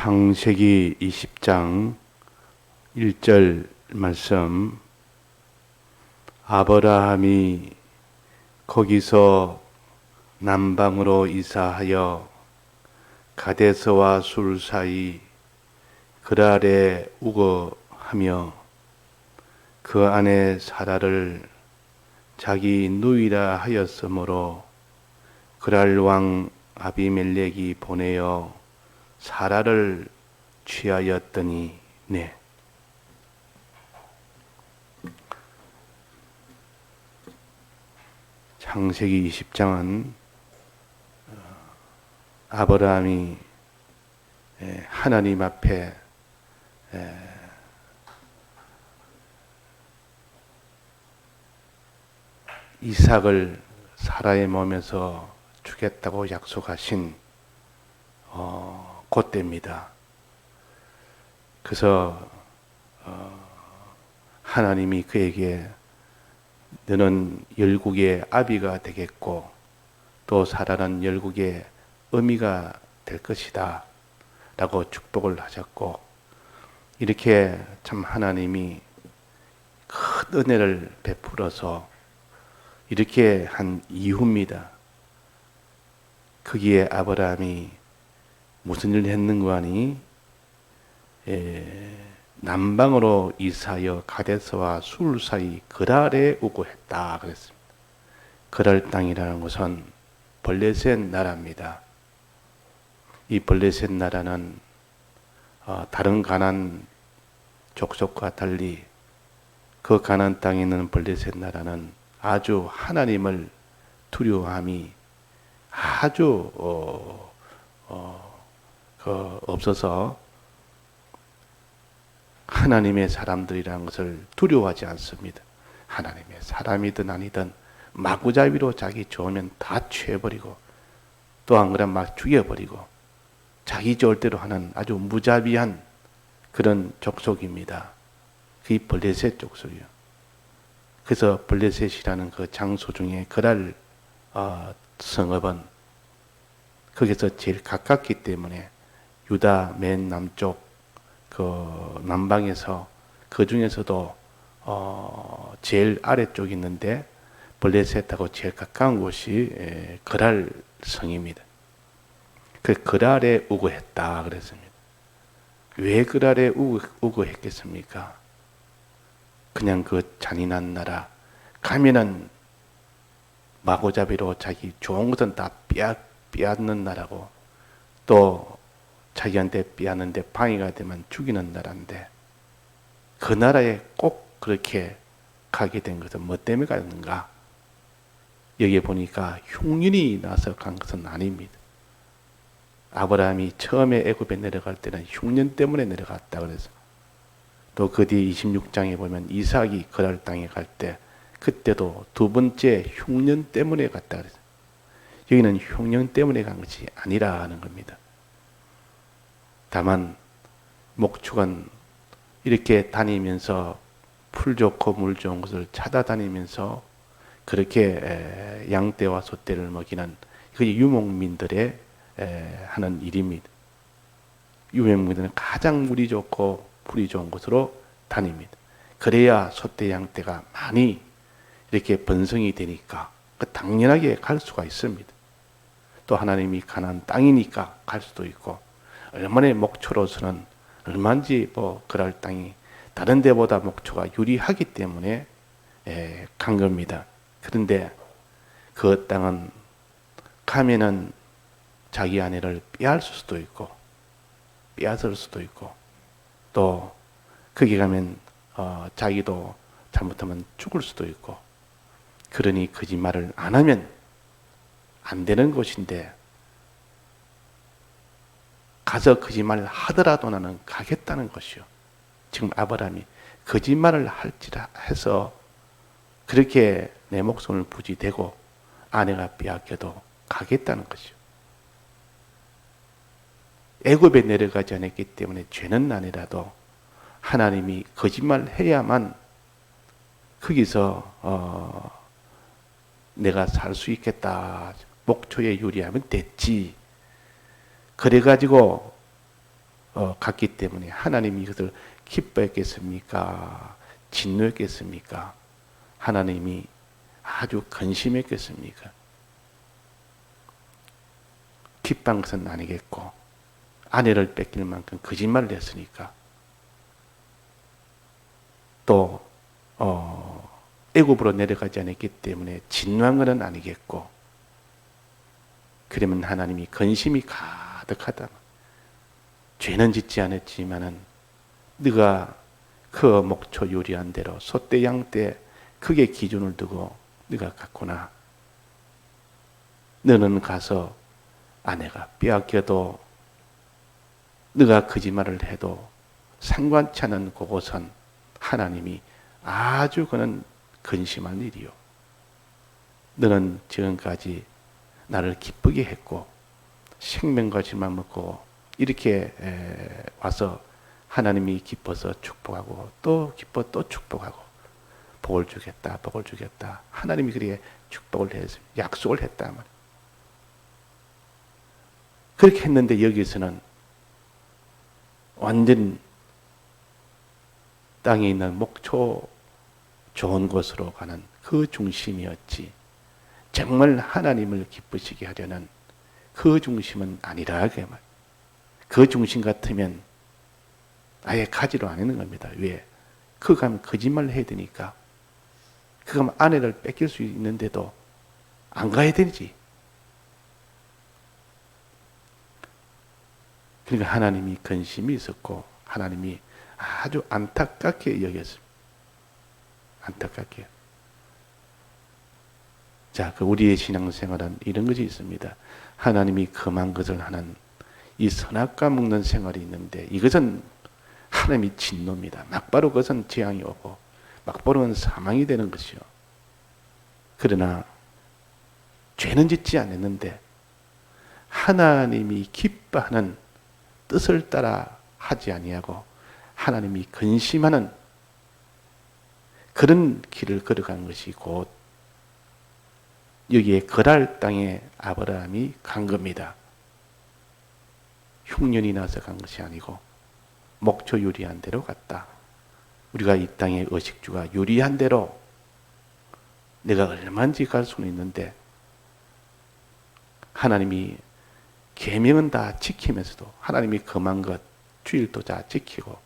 창세기 20장 1절 말씀. 아브라함이 거기서 남방으로 이사하여 가데스와 술 사이 그랄에 우거하며 그 안에 사라를 자기 누이라 하였으므로 그랄 왕 아비멜렉이 보내어 사라를 취하였더니 네. 창세기 20장은 아브라함이 하나님 앞에 이삭을 사라의 몸에서 주겠다고 약속하신 그때입니다. 그래서 하나님이 그에게 너는 열국의 아비가 되겠고 또 사라는 열국의 어미가 될 것이다 라고 축복을 하셨고, 이렇게 참 하나님이 큰 은혜를 베풀어서 이렇게 한 이후입니다. 거기에 아브라함이 무슨 일을 했는가 하니 남방으로 이사하여 가데스와 술 사이 그랄에 우거했다 그랬습니다. 그랄 땅이라는 것은 블레셋 나라입니다. 이 블레셋 나라는 다른 가나안 족속과 달리 그 가나안 땅에 있는 블레셋 나라는 아주 하나님을 두려워함이 아주 없어서 하나님의 사람들이라는 것을 두려워하지 않습니다. 하나님의 사람이든 아니든 마구잡이로 자기 좋으면 다 취해버리고 또 안 그러면 막 죽여버리고 자기 좋을 대로 하는 아주 무자비한 그런 족속입니다. 그게 블레셋 족속이요. 그래서 블레셋이라는 그 장소 중에 그랄 성읍은 거기서 제일 가깝기 때문에 유다 맨 남쪽 그 남방에서 그 중에서도 제일 아래쪽에 있는데 블레셋하고 제일 가까운 곳이 그랄 성입니다. 그 그랄에 우거했다 그랬습니다. 왜 그랄에 우거했겠습니까? 그냥 그 잔인한 나라 가면은 마구잡이로 자기 좋은 것은 다 빼앗는 나라고 또 자기한테 빼앗는데 방해가 되면 죽이는 나라인데 그 나라에 꼭 그렇게 가게 된 것은 뭐 때문에 갔는가? 여기에 보니까 흉년이 나서 간 것은 아닙니다. 아브라함이 처음에 애굽에 내려갈 때는 흉년 때문에 내려갔다 그래서 또 그 뒤에 26장에 보면 이삭이 그랄 땅에 갈 때 그때도 두 번째 흉년 때문에 갔다 그래서 여기는 흉년 때문에 간 것이 아니라는 겁니다. 다만 목축은 이렇게 다니면서 풀 좋고 물 좋은 것을 찾아다니면서 그렇게 양떼와 소떼를 먹이는 그 유목민들의 하는 일입니다. 유목민들은 가장 물이 좋고 풀이 좋은 곳으로 다닙니다. 그래야 소떼 양떼가 많이 이렇게 번성이 되니까 당연하게 갈 수가 있습니다. 또 하나님이 가나안 땅이니까 갈 수도 있고 얼마나 목초로서는 얼마인지 그럴 땅이 다른 데보다 목초가 유리하기 때문에 간 겁니다. 그런데 그 땅은 가면은 자기 아내를 빼앗을 수도 있고 빼앗을 수도 있고 또 거기 가면 자기도 잘못하면 죽을 수도 있고 그러니 거짓말을 안 하면 안 되는 곳인데 가서 거짓말을 하더라도 나는 가겠다는 것이요. 지금 아브라함이 거짓말을 할지라 해서 그렇게 내 목숨을 부지되고 아내가 빼앗겨도 가겠다는 것이요. 애굽에 내려가지 않았기 때문에 죄는 아니라도 하나님이 거짓말을 해야만 거기서 내가 살 수 있겠다. 목초에 유리하면 됐지. 그래가지고 갔기 때문에 하나님이 이것을 기뻐했겠습니까? 진노했겠습니까? 하나님이 아주 근심했겠습니까? 기뻐한 것은 아니겠고, 아내를 뺏길 만큼 거짓말을 했으니까, 또 애굽으로 내려가지 않았기 때문에 진노한 것은 아니겠고, 그러면 하나님이 근심이 가득하다. 죄는 짓지 않았지만은 네가 그 목초 요리한 대로 소떼 양떼 크게 기준을 두고 네가 갔구나. 너는 가서 아내가 빼앗겨도 네가 거짓말을 해도 상관치 않은 그곳은 하나님이 아주 그는 근심한 일이요. 너는 지금까지 나를 기쁘게 했고 생명과지만 먹고 이렇게 와서 하나님이 기뻐서 축복하고 또 기뻐 또 축복하고 복을 주겠다 복을 주겠다 하나님이 그렇게 축복을 해서 약속을 했단 말이에요. 그렇게 했는데 여기서는 완전 땅에 있는 목초 좋은 곳으로 가는 그 중심이었지, 정말 하나님을 기쁘시게 하려는 그 중심은 아니라 그 말. 그 중심 같으면 아예 가지로 안 하는 겁니다. 왜? 그거 가면 거짓말을 해야 되니까. 그거 가면 아내를 뺏길 수 있는데도 안 가야 되지. 그러니까 하나님이 근심이 있었고 하나님이 아주 안타깝게 여겼습니다. 안타깝게. 자, 그 우리의 신앙생활은 이런 것이 있습니다. 하나님이 금한 것을 하는 이 선악과 먹는 생활이 있는데 이것은 하나님이 진노입니다. 막바로 그것은 재앙이 오고 막바로는 사망이 되는 것이요. 그러나 죄는 짓지 않았는데 하나님이 기뻐하는 뜻을 따라 하지 아니하고 하나님이 근심하는 그런 길을 걸어간 것이 곧 여기에 거랄 땅에 아브라함이 간 겁니다. 흉년이 나서 간 것이 아니고 목초 유리한 대로 갔다. 우리가 이 땅의 의식주가 유리한 대로 내가 얼마든지 갈 수는 있는데 하나님이 계명은 다 지키면서도 하나님이 금한 것 주일도 다 지키고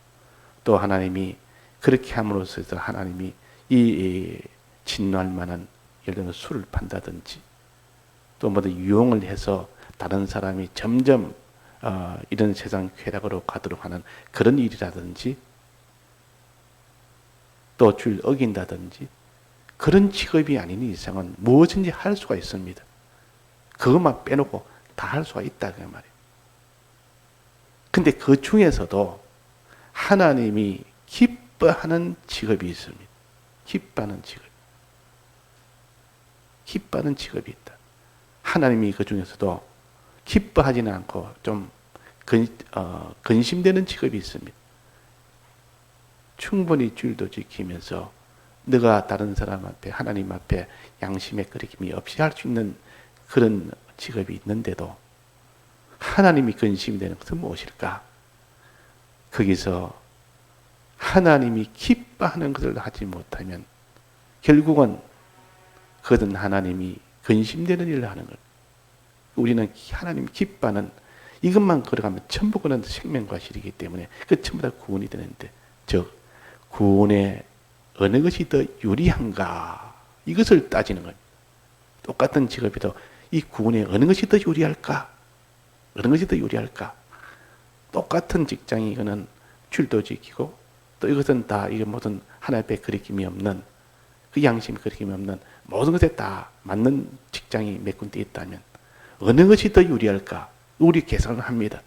또 하나님이 그렇게 함으로써 하나님이 이 진노할 만한 예를 들면 술을 판다든지 또 뭐든 유용을 해서 다른 사람이 점점 이런 세상 쾌락으로 가도록 하는 그런 일이라든지 또 주일 어긴다든지 그런 직업이 아닌 이상은 무엇인지 할 수가 있습니다. 그것만 빼놓고 다 할 수가 있다 그 말이에요. 근데 그 중에서도 하나님이 기뻐하는 직업이 있습니다. 기뻐하는 직업. 기뻐하는 직업이 있다. 하나님이 그 중에서도 기뻐하지는 않고 좀 근심되는 직업이 있습니다. 충분히 주일도 지키면서 너가 다른 사람 앞에 하나님 앞에 양심의 거리낌이 없이 할 수 있는 그런 직업이 있는데도 하나님이 근심이 되는 것은 무엇일까? 거기서 하나님이 기뻐하는 것을 하지 못하면 결국은 그것은 하나님이 근심되는 일을 하는 것. 우리는 하나님 기뻐하는 이것만 걸어가면 전부 그는 생명과 실이기 때문에 그 전부 다 구원이 되는데 즉 구원에 어느 것이 더 유리한가 이것을 따지는 거예요. 똑같은 직업이도 이 구원에 어느 것이 더 유리할까? 어느 것이 더 유리할까? 똑같은 직장이 이거는 줄도 지키고 또 이것은 다 이게 모든 하나님 앞에 거리낌이 없는 그 양심이 거리낌이 없는 모든 것에 다 맞는 직장이 몇 군데 있다면 어느 것이 더 유리할까? 우리 계산을 합니다.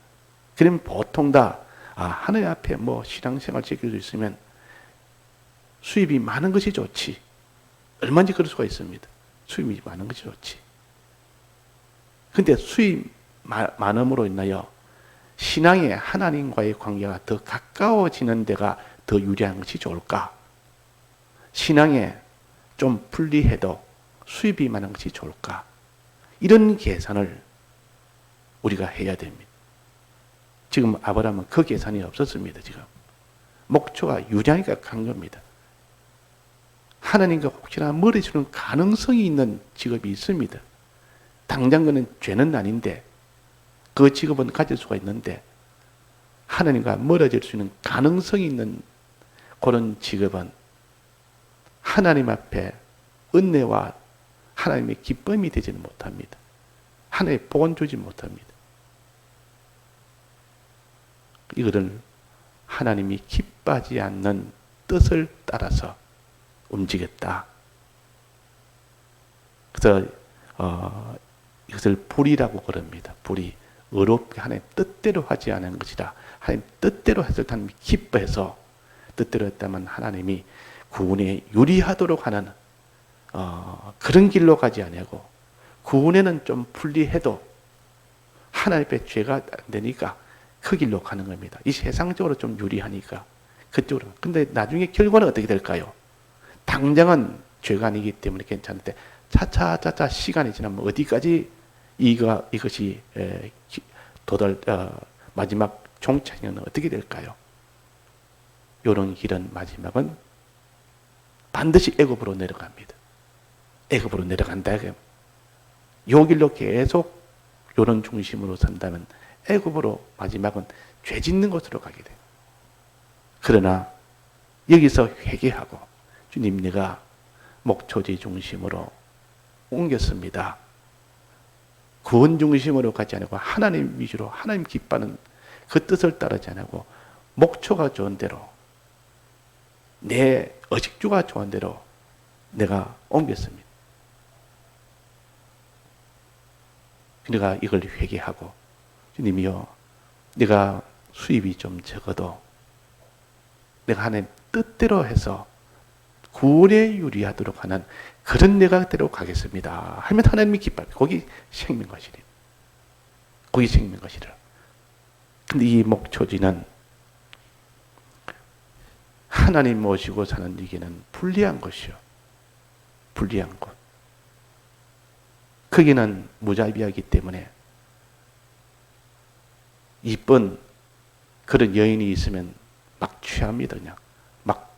그러면 보통 다 하나님 앞에 뭐 신앙생활 지킬 수 있으면 수입이 많은 것이 좋지. 얼마든지 그럴 수가 있습니다. 수입이 많은 것이 좋지. 근데 수입 많음으로 인하여 신앙의 하나님과의 관계가 더 가까워지는 데가 더 유리한 것이 좋을까? 신앙에 좀 불리해도 수입이 많은 것이 좋을까? 이런 계산을 우리가 해야 됩니다. 지금 아브라함은 그 계산이 없었습니다. 지금 목초가 유리하니까 간 겁니다. 하나님과 혹시나 멀어지는 가능성이 있는 직업이 있습니다. 당장 그는 죄는 아닌데 그 직업은 가질 수가 있는데 하나님과 멀어질 수 있는 가능성이 있는 그런 직업은 하나님 앞에 은혜와 하나님의 기쁨이 되지는 못합니다. 하나님의 복은 주지 못합니다. 이거를 하나님이 기뻐하지 않는 뜻을 따라서 움직였다. 그래서 이것을 불이라고 그럽니다. 불이 의롭게 하나님 뜻대로 하지 않은 것이라. 하나님 뜻대로 했을 때 하나님이 기뻐해서 뜻대로 했다면 하나님이 구원에 유리하도록 하는 그런 길로 가지 아니하고 구원에는 좀 불리해도 하나님 앞에 죄가 안 되니까 그 길로 가는 겁니다. 이 세상적으로 좀 유리하니까 그쪽으로. 근데 나중에 결과는 어떻게 될까요? 당장은 죄가 아니기 때문에 괜찮은데 차차차차 시간이 지나면 어디까지 이것이 마지막 종착역은 어떻게 될까요? 이런 길은 마지막은 반드시 애굽으로 내려갑니다. 애굽으로 내려간다. 요 길로 계속 이런 중심으로 산다면 애굽으로 마지막은 죄 짓는 곳으로 가게 돼요. 그러나 여기서 회개하고 주님 내가 목초지 중심으로 옮겼습니다. 구원 중심으로 가지 않고 하나님 위주로 하나님 기뻐하는 그 뜻을 따르지 않고 목초가 좋은 대로 내 의식주가 좋은 대로 내가 옮겼습니다. 내가 이걸 회개하고 주님이요 내가 수입이 좀 적어도 내가 하나님 뜻대로 해서 구원에 유리하도록 하는 그런 내가 대로 가겠습니다 하면 하나님이 기뻐합니다. 거기 생명 것이래. 거기 생명 것이라. 근데 이 목초지는 하나님 모시고 사는 이게는 불리한 것이요. 불리한 것. 거기는 무자비하기 때문에 이쁜 그런 여인이 있으면 막 취합니다. 그냥 막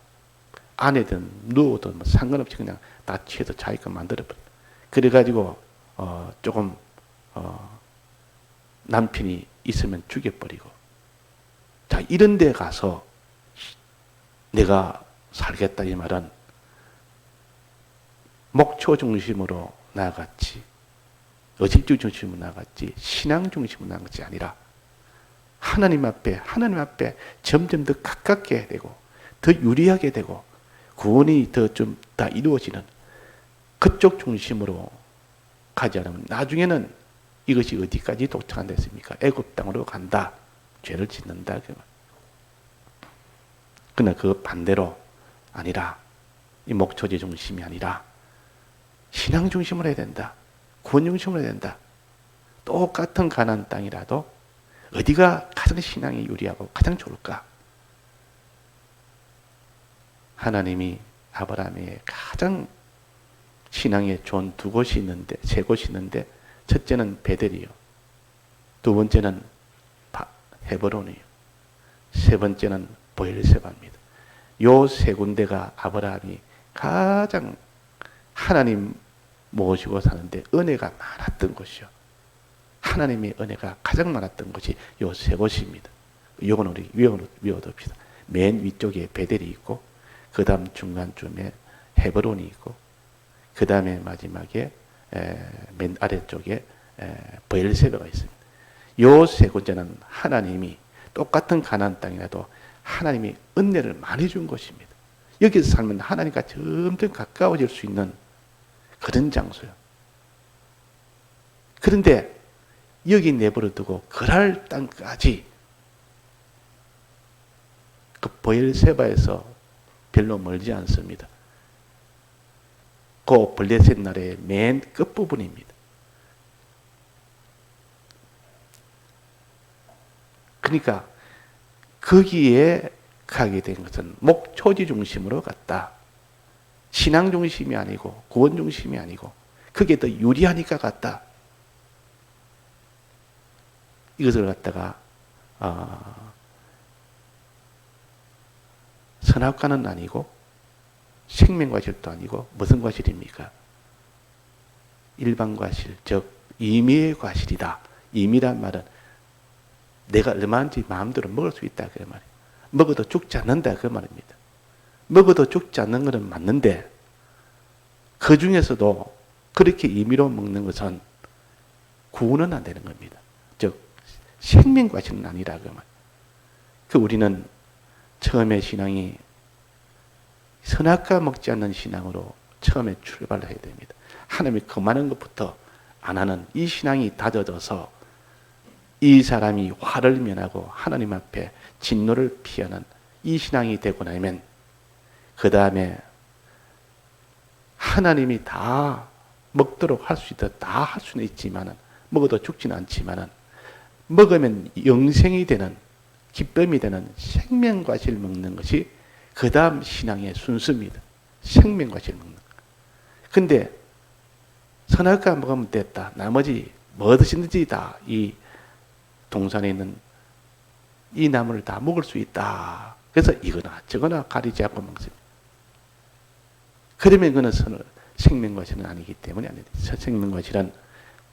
아내든 누워든 뭐 상관없이 그냥 다 취해서 자기가 만들어버려. 그래가지고 조금 남편이 있으면 죽여버리고. 자 이런 데 가서 내가 살겠다 이 말은 목초 중심으로 나아갔지 의식주 중심으로 나아갔지 신앙 중심으로 나아간 것이 아니라 하나님 앞에 점점 더 가깝게 되고 더 유리하게 되고 구원이 더 좀 다 이루어지는 그쪽 중심으로 가지 않으면 나중에는 이것이 어디까지 도착한댔습니까? 애굽 땅으로 간다. 죄를 짓는다. 그러나 그 반대로 아니라 이 목초지 중심이 아니라 신앙 중심으로 해야 된다. 구원 중심으로 해야 된다. 똑같은 가나안 땅이라도 어디가 가장 신앙이 유리하고 가장 좋을까? 하나님이 아브라함에게 가장 신앙에 좋은 두 곳이 있는데, 세 곳이 있는데, 첫째는 베델이요. 두 번째는 헤브론이요. 세 번째는 보엘세바입니다. 요 세 군데가 아브라함이 가장 하나님 모시고 사는데 은혜가 많았던 곳이요. 하나님의 은혜가 가장 많았던 곳이 요 세 곳입니다. 이건 우리 외워둡시다. 맨 위쪽에 베델이 있고, 그 다음 중간쯤에 헤브론이 있고, 그 다음에 마지막에 맨 아래쪽에 브엘세바가 있습니다. 요 세 군데는 하나님이 똑같은 가나안 땅이라도 하나님이 은혜를 많이 준 것입니다. 여기서 살면 하나님과 점점 가까워질 수 있는 그런 장소요. 그런데 여기 내버려 두고 그랄 땅까지 그 브엘세바에서 별로 멀지 않습니다. 그 블레셋 나라의 맨 끝부분입니다. 그러니까 거기에 가게 된 것은 목초지 중심으로 갔다. 신앙 중심이 아니고 구원 중심이 아니고 그게 더 유리하니까 갔다. 이것을 갖다가 선악과는 아니고 생명과실도 아니고 무슨 과실입니까? 일반과실, 즉 임의의 과실이다. 임의란 말은 내가 얼마든지 마음대로 먹을 수 있다 그 말이에요. 먹어도 죽지 않는다 그 말입니다. 먹어도 죽지 않는 것은 맞는데 그 중에서도 그렇게 임의로 먹는 것은 구원은 안 되는 겁니다. 즉 생명과실은 아니라 그 말. 그 우리는 처음에 신앙이 선악과 먹지 않는 신앙으로 처음에 출발을 해야 됩니다. 하나님이 그만한 것부터 안 하는 이 신앙이 다져져서 이 사람이 화를 면하고 하나님 앞에 진노를 피하는 이 신앙이 되고 나면 그 다음에 하나님이 다 먹도록 할 수 있다. 다 할 수는 있지만은 먹어도 죽지는 않지만은 먹으면 영생이 되는 기쁨이 되는 생명과실 먹는 것이 그 다음 신앙의 순서입니다. 생명과실 먹는 것. 근데 선악과 먹으면 됐다. 나머지 뭐든지 다 이 동산에 있는 이 나무를 다 먹을 수 있다. 그래서 이거나 저거나 가리지 않고 먹습니다. 그러면 그는 생명과실은 아니기 때문에 아니다. 생명과실은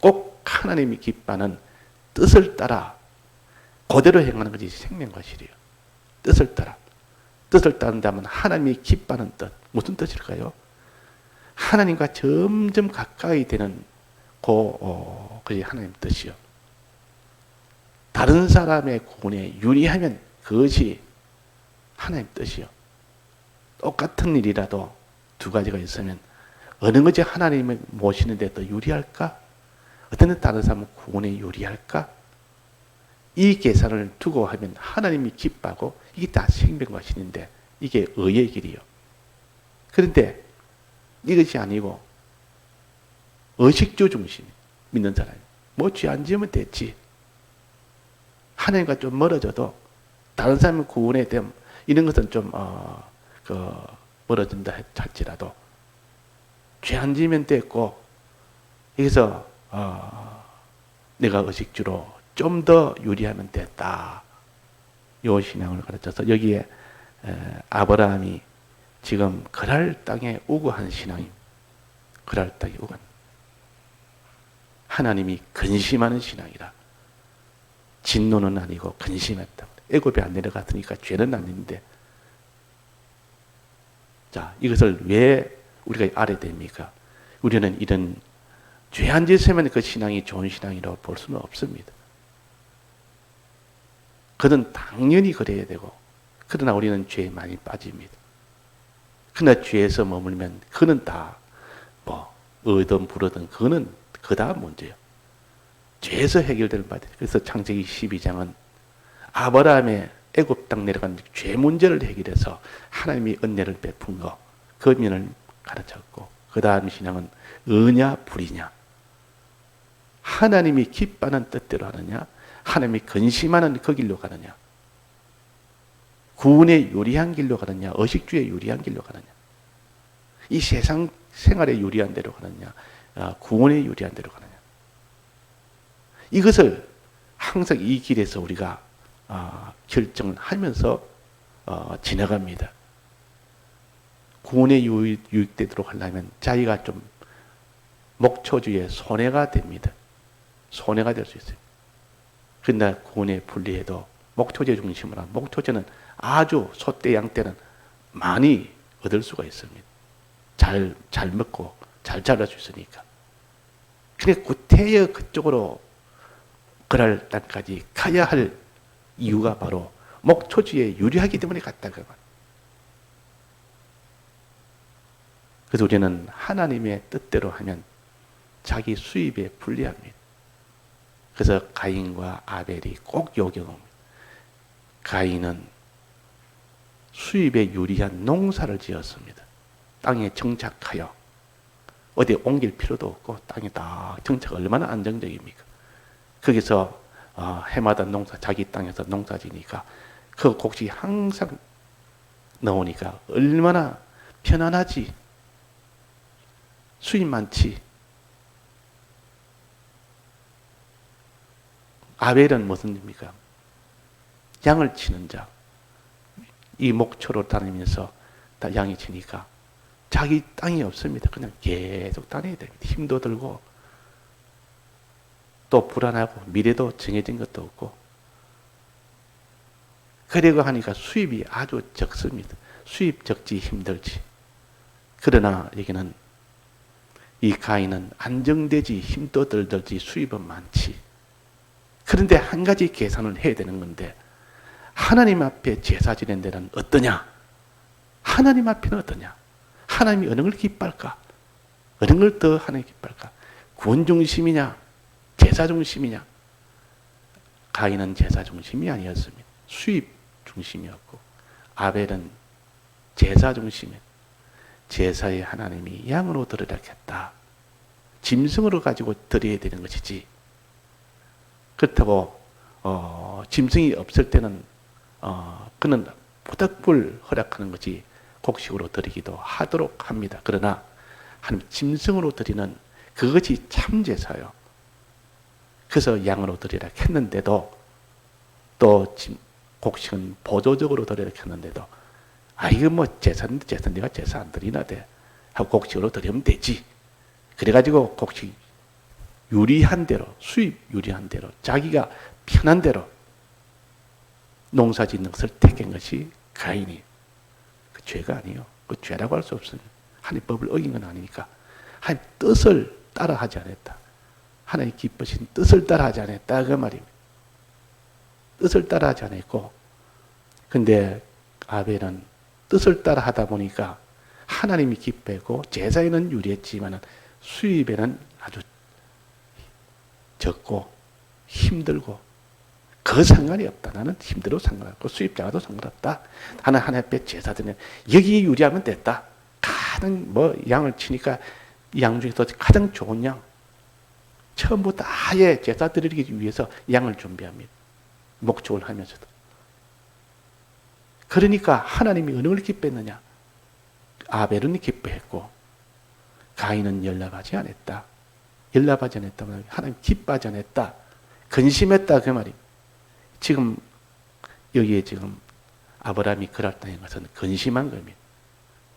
꼭 하나님이 기뻐하는 뜻을 따라 그대로 행하는 것이 생명과실이에요. 뜻을 따라. 뜻을 따른다면 하나님이 기뻐하는 뜻. 무슨 뜻일까요? 하나님과 점점 가까이 되는 그것이 하나님 뜻이요. 다른 사람의 구원에 유리하면 그것이 하나님 뜻이요. 똑같은 일이라도 두 가지가 있으면 어느 것이 하나님을 모시는데 더 유리할까? 어떤 데 다른 사람은 구원에 유리할까? 이 계산을 두고 하면 하나님이 기뻐하고 이게 다 생명과실인데 이게 의의 길이요. 그런데 이것이 아니고 의식주 중심 믿는 사람이 뭐 죄 안 지으면 됐지. 하나님과 좀 멀어져도 다른 사람의 구원에 대한 이런 것은 좀 멀어진다 할지라도 죄 안 지으면 됐고 여기서 내가 의식주로 좀 더 유리하면 됐다. 요 신앙을 가르쳐서 여기에 아브라함이 지금 그랄 땅에 우거한 신앙입니다. 그랄 땅에 우거한 하나님이 근심하는 신앙이라. 진노는 아니고 근심했다. 애굽에 안 내려갔으니까 죄는 아닌데 자 이것을 왜 우리가 알아야 됩니까? 우리는 이런 죄 안 짓으면 그 신앙이 좋은 신앙이라고 볼 수는 없습니다. 그는 당연히 그래야 되고 그러나 우리는 죄에 많이 빠집니다. 그러나 죄에서 머물면 그는 다 뭐 의든 부르든 그는 그 다음 문제예요. 죄에서 해결되는 바다. 그래서 창세기 12장은 아브라함의 애굽 땅 내려간 죄 문제를 해결해서 하나님이 은혜를 베푼 거, 그 면을 가르쳤고 그 다음 신앙은 의냐 불이냐 하나님이 기뻐하는 뜻대로 하느냐 하나님이 근심하는 그 길로 가느냐 구원에 유리한 길로 가느냐 의식주에 유리한 길로 가느냐 이 세상 생활에 유리한 대로 가느냐 구원에 유리한 대로 가느냐 이것을 항상 이 길에서 우리가 결정을 하면서 지나갑니다. 구원에 유익되도록 하려면 자기가 좀 목초주의 손해가 됩니다. 손해가 될 수 있어요. 그러나 구원에 분리해도 목초제 중심으로 하면 목초제는 아주 소떼 양떼는 많이 얻을 수가 있습니다. 잘 먹고 잘 자랄 수 있으니까. 그래 구태여 그쪽으로 그럴 때까지 가야 할 이유가 바로 목초지에 유리하기 때문에 갔다 그 말. 그래서 우리는 하나님의 뜻대로 하면 자기 수입에 불리합니다. 그래서 가인과 아벨이 꼭 요경합니다. 가인은 수입에 유리한 농사를 지었습니다. 땅에 정착하여 어디 옮길 필요도 없고 땅에 딱 정착 얼마나 안정적입니까? 거기서 해마다 농사 자기 땅에서 농사 지니까 그 곡식이 항상 나오니까 얼마나 편안하지 수입 많지. 아벨은 무슨 일입니까? 양을 치는 자, 이 목초로 다니면서 양이 치니까 자기 땅이 없습니다. 그냥 계속 다녀야 됩니다. 힘도 들고 또 불안하고 미래도 정해진 것도 없고 그리고 하니까 수입이 아주 적습니다. 수입 적지 힘들지. 그러나 여기는 이 가인은 안정되지 힘도 덜 들지 수입은 많지. 그런데 한 가지 계산을 해야 되는 건데 하나님 앞에 제사 지낸 데는 어떠냐? 하나님 앞에는 어떠냐? 하나님이 어느 걸 기뻐할까? 어느 걸 더 하나님이 기뻐할까? 구원 중심이냐? 제사 중심이냐? 가인은 제사 중심이 아니었습니다. 수입 중심이었고 아벨은 제사 중심이었고 제사에 하나님이 양으로 드리라 했다. 짐승으로 가지고 드려야 되는 것이지. 그렇다고 짐승이 없을 때는 그는 부득불 허락하는 것이 곡식으로 드리기도 하도록 합니다. 그러나 하나님 짐승으로 드리는 그것이 참 제사요. 그래서 양으로 드리라 했는데도 또 곡식은 보조적으로 드리라 했는데도 이거 뭐 제사인데 내가 제사 안 드리나 돼 하고 곡식으로 드리면 되지. 그래가지고 곡식 유리한 대로 수입 유리한 대로 자기가 편한 대로 농사 짓는 것을 택한 것이 가인이. 그 죄가 아니에요. 그 죄라고 할 수 없습니다. 하나님 법을 어긴 건 아니니까. 하나님 뜻을 따라하지 않았다. 하나님 기쁘신 뜻을 따라하지 않았다 그 말입니다. 뜻을 따라하지 않았고 근데 아벨은 뜻을 따라하다 보니까 하나님이 기뻐했고 제사에는 유리했지만 수입에는 아주 적고 힘들고 그 상관이 없다. 나는 힘들어도 상관없고 수입 작아도 상관없다. 하나님 앞에 제사 드리면 여기에 유리하면 됐다. 가장 양을 치니까 양 중에서 가장 좋은 양 처음부터 아예 제사 드리기 위해서 양을 준비합니다. 목축을 하면서도. 그러니까 하나님이 어느 걸 기뻐했느냐? 아벨은 기뻐했고 가인은 연락하지 않았다. 연락하지 않았다면 하나님 기뻐하지 않았다. 근심했다 그 말입니다. 지금 여기에 지금 아브라함이 그랄당한 것은 근심한 겁니다.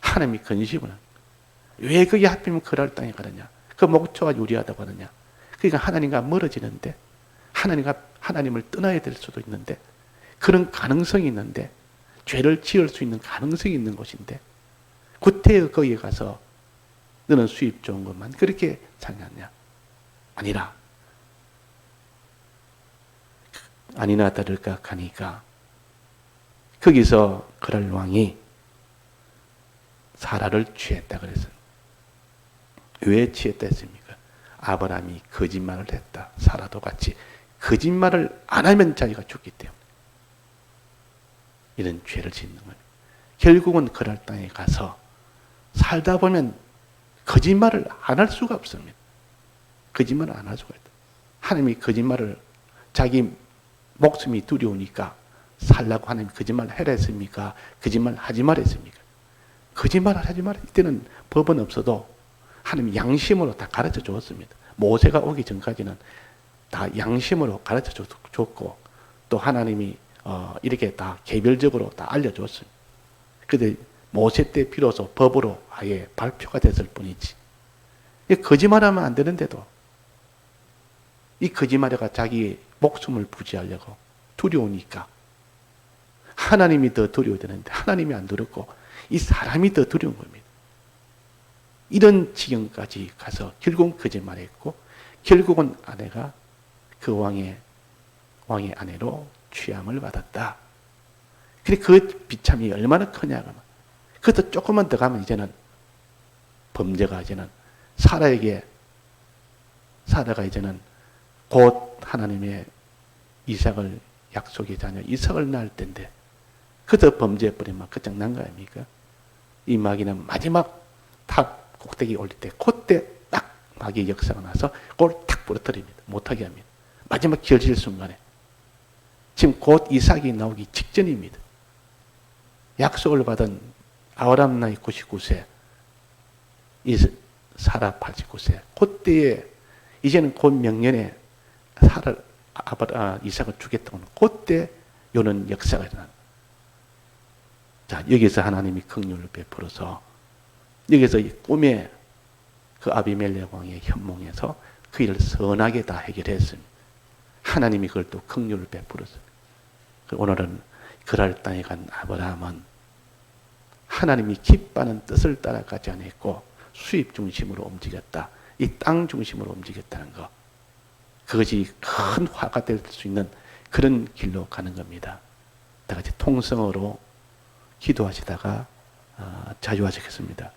하나님이 근심을 한 거예요. 왜 그게 하필이면 그랄당해 가느냐? 그 목초가 유리하다고 하느냐? 그러니까 하나님과 멀어지는데 하나님을 떠나야 될 수도 있는데 그런 가능성이 있는데 죄를 지을 수 있는 가능성이 있는 곳인데 구태여 거기에 가서 너는 수입 좋은 것만 그렇게 생각하냐? 아니나 다를까 하니까 거기서 그럴 왕이 사라를 취했다 그랬어요. 왜 취했다 했습니까? 아브라함이 거짓말을 했다. 사라도 같이 거짓말을 안 하면 자기가 죽기 때문에 이런 죄를 짓는 거예요. 결국은 그럴 땅에 가서 살다 보면 거짓말을 안 할 수가 없습니다. 거짓말을 안 할 수가 있다. 하나님이 거짓말을 자기 목숨이 두려우니까 살라고 하나님이 거짓말을 해라 했습니까? 거짓말 하지 말라 했습니까? 거짓말을 하지 말라. 이때는 법은 없어도 하나님이 양심으로 다 가르쳐 주었습니다. 모세가 오기 전까지는 다 양심으로 가르쳐 줬고 또 하나님이 이렇게 다 개별적으로 다 알려줬습니다. 그런데 모세 때 비로소 법으로 아예 발표가 됐을 뿐이지. 거짓말하면 안 되는데도 이 거짓말이가 자기 목숨을 부지하려고 두려우니까 하나님이 더 두려워야 되는데 하나님이 안 두렵고 이 사람이 더 두려운 겁니다. 이런 지경까지 가서 결국은 거짓말했고 결국은 아내가 그 왕의 아내로 취함을 받았다. 그래 그 비참이 얼마나 크냐고. 그것도 조금만 더 가면 이제는 범죄가 이제는 사라가 이제는 곧 하나님의 이삭을 약속의 자녀 이삭을 낳을 때인데 그것도 범죄해버리면 끝장난 거 아닙니까? 이 마귀는 마지막 탑 꼭대기 올릴 때 그때 딱 마귀의 역사가 나서 그걸 탁 부러뜨립니다. 못하게 합니다. 마지막 결실 순간에 지금 곧 이삭이 나오기 직전입니다. 약속을 받은 아브라함 나이 99세 사라 89세 그때에 이제는 곧 명년에 이삭을 주겠다고는 그때 요는 역사가 일어난. 자, 여기서 하나님이 긍휼을 베풀어서 여기서 이 꿈에 그 아비멜렉 왕의 현몽에서 그 일을 선하게 다 해결했습니다. 하나님이 그걸 또 긍휼을 베풀었습니다. 오늘은 그랄 땅에 간 아브라함은 하나님이 기뻐하는 뜻을 따라가지 않았고 수입 중심으로 움직였다. 이 땅 중심으로 움직였다는 것. 그것이 큰 화가 될 수 있는 그런 길로 가는 겁니다. 다 같이 통성어로 기도하시다가 자유하시겠습니다.